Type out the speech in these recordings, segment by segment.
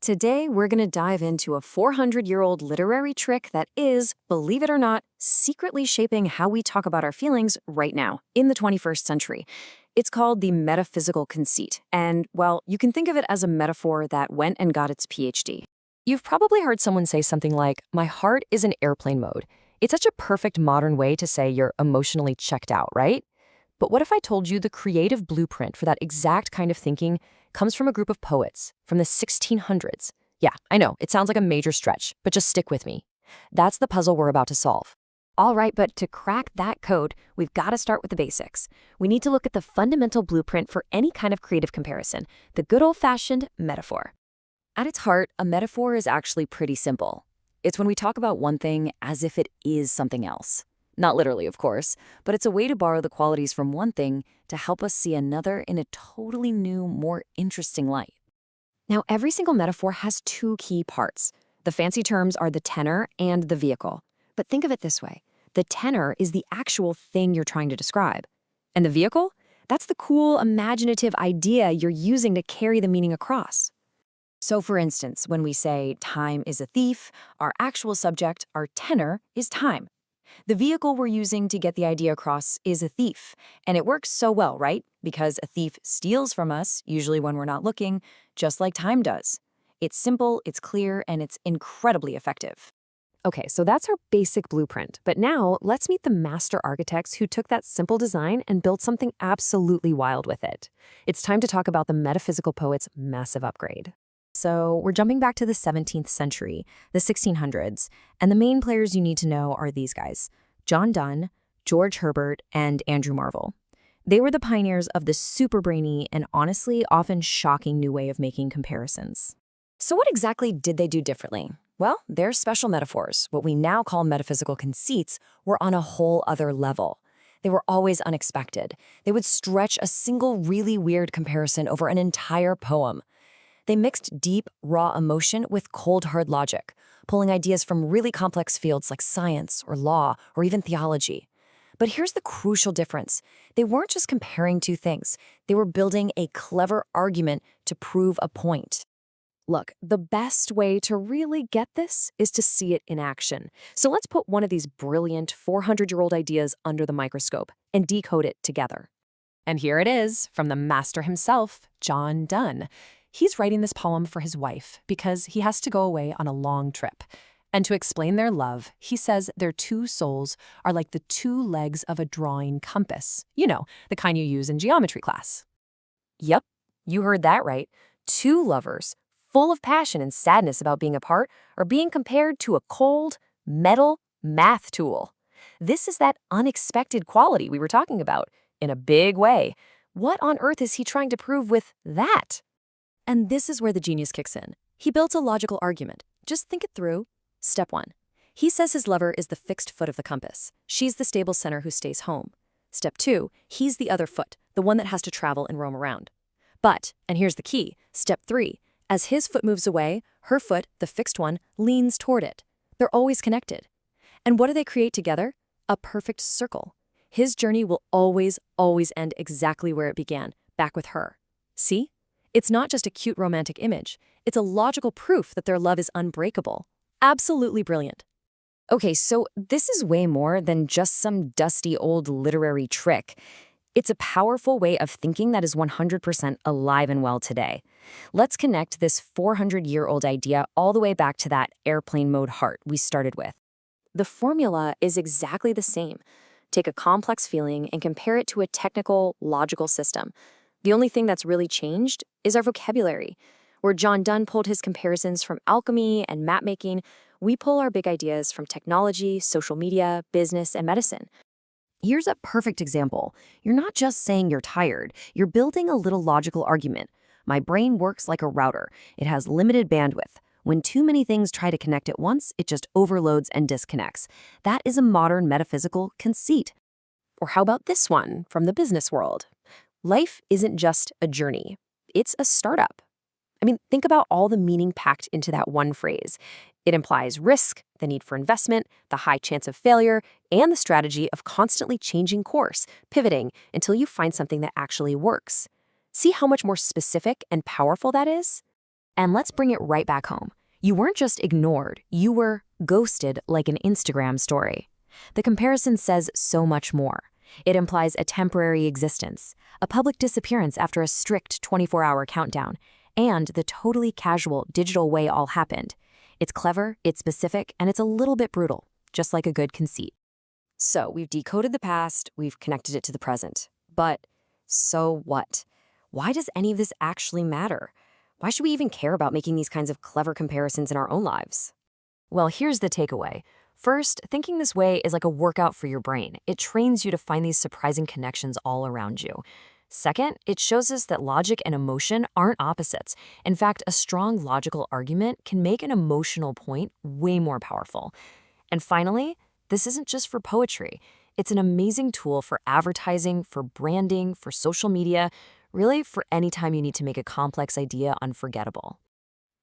Today, we're going to dive into a 400-year-old literary trick that is, believe it or not, secretly shaping how we talk about our feelings right now, in the 21st century. It's called the Metaphysical Conceit, and, well, you can think of it as a metaphor that went and got its PhD. You've probably heard someone say something like, "My heart is in airplane mode." It's such a perfect modern way to say you're emotionally checked out, right? But what if I told you the creative blueprint for that exact kind of thinking comes from a group of poets from the 1600s? Yeah, I know, it sounds like a major stretch, but just stick with me. That's the puzzle we're about to solve. All right, but to crack that code, we've got to start with the basics. We need to look at the fundamental blueprint for any kind of creative comparison, the good old-fashioned metaphor. At its heart, a metaphor is actually pretty simple. It's when we talk about one thing as if it is something else. Not literally, of course, but it's a way to borrow the qualities from one thing to help us see another in a totally new, more interesting light. Now, every single metaphor has two key parts. The fancy terms are the tenor and the vehicle. But think of it this way. The tenor is the actual thing you're trying to describe. And the vehicle? That's the cool, imaginative idea you're using to carry the meaning across. So for instance, when we say time is a thief, our actual subject, our tenor, is time. The vehicle we're using to get the idea across is a thief. And it works so well, right? Because a thief steals from us, usually when we're not looking, just like time does. It's simple, it's clear, and it's incredibly effective. Okay, so that's our basic blueprint. But now, let's meet the master architects who took that simple design and built something absolutely wild with it. It's time to talk about the metaphysical poet's massive upgrade. So we're jumping back to the 17th century, the 1600s, and the main players you need to know are these guys: John Donne, George Herbert, and Andrew Marvell. They were the pioneers of the super brainy and honestly often shocking new way of making comparisons. So what exactly did they do differently? Well, their special metaphors, what we now call metaphysical conceits, were on a whole other level. They were always unexpected. They would stretch a single really weird comparison over an entire poem. They mixed deep, raw emotion with cold, hard logic, pulling ideas from really complex fields like science or law or even theology. But here's the crucial difference. They weren't just comparing two things. They were building a clever argument to prove a point. Look, the best way to really get this is to see it in action. So let's put one of these brilliant 400-year-old ideas under the microscope and decode it together. And here it is, from the master himself, John Donne. He's writing this poem for his wife because he has to go away on a long trip. And to explain their love, he says their two souls are like the two legs of a drawing compass. You know, the kind you use in geometry class. Yep, you heard that right. Two lovers, full of passion and sadness about being apart, are being compared to a cold, metal math tool. This is that unexpected quality we were talking about, in a big way. What on earth is he trying to prove with that? And this is where the genius kicks in. He built a logical argument. Just think it through. Step 1. He says his lover is the fixed foot of the compass. She's the stable center who stays home. Step 2. He's the other foot, the one that has to travel and roam around. But, and here's the key, Step 3. As his foot moves away, her foot, the fixed one, leans toward it. They're always connected. And what do they create together? A perfect circle. His journey will always end exactly where it began, back with her. See? It's not just a cute romantic image. It's a logical proof that their love is unbreakable. Absolutely brilliant. Okay, so this is way more than just some dusty old literary trick. It's a powerful way of thinking that is 100% alive and well today. Let's connect this 400-year-old idea all the way back to that airplane mode heart we started with. The formula is exactly the same. Take a complex feeling and compare it to a technical, logical system. The only thing that's really changed is our vocabulary. Where John Donne pulled his comparisons from alchemy and map-making, we pull our big ideas from technology, social media, business, and medicine. Here's a perfect example. You're not just saying you're tired. You're building a little logical argument. My brain works like a router. It has limited bandwidth. When too many things try to connect at once, it just overloads and disconnects. That is a modern metaphysical conceit. Or how about this one from the business world? Life isn't just a journey. It's a startup. I mean, think about all the meaning packed into that one phrase. It implies risk, the need for investment, the high chance of failure, and the strategy of constantly changing course, pivoting until you find something that actually works. See how much more specific and powerful that is? And let's bring it right back home. You weren't just ignored, you were ghosted like an Instagram story. The comparison says so much more. It implies a temporary existence, a public disappearance after a strict 24-hour countdown, and the totally casual digital way all happened. It's clever, it's specific, and it's a little bit brutal, just like a good conceit. So we've decoded the past, we've connected it to the present. But so what? Why does any of this actually matter? Why should we even care about making these kinds of clever comparisons in our own lives? Well, here's the takeaway. First, thinking this way is like a workout for your brain. It trains you to find these surprising connections all around you. Second, it shows us that logic and emotion aren't opposites. In fact, a strong logical argument can make an emotional point way more powerful. And finally, this isn't just for poetry. It's an amazing tool for advertising, for branding, for social media, really for any time you need to make a complex idea unforgettable.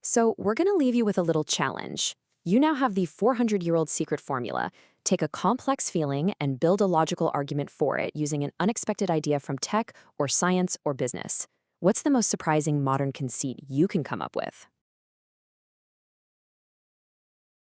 So we're going to leave you with a little challenge. You now have the 400-year-old secret formula. Take a complex feeling and build a logical argument for it using an unexpected idea from tech or science or business. What's the most surprising modern conceit you can come up with?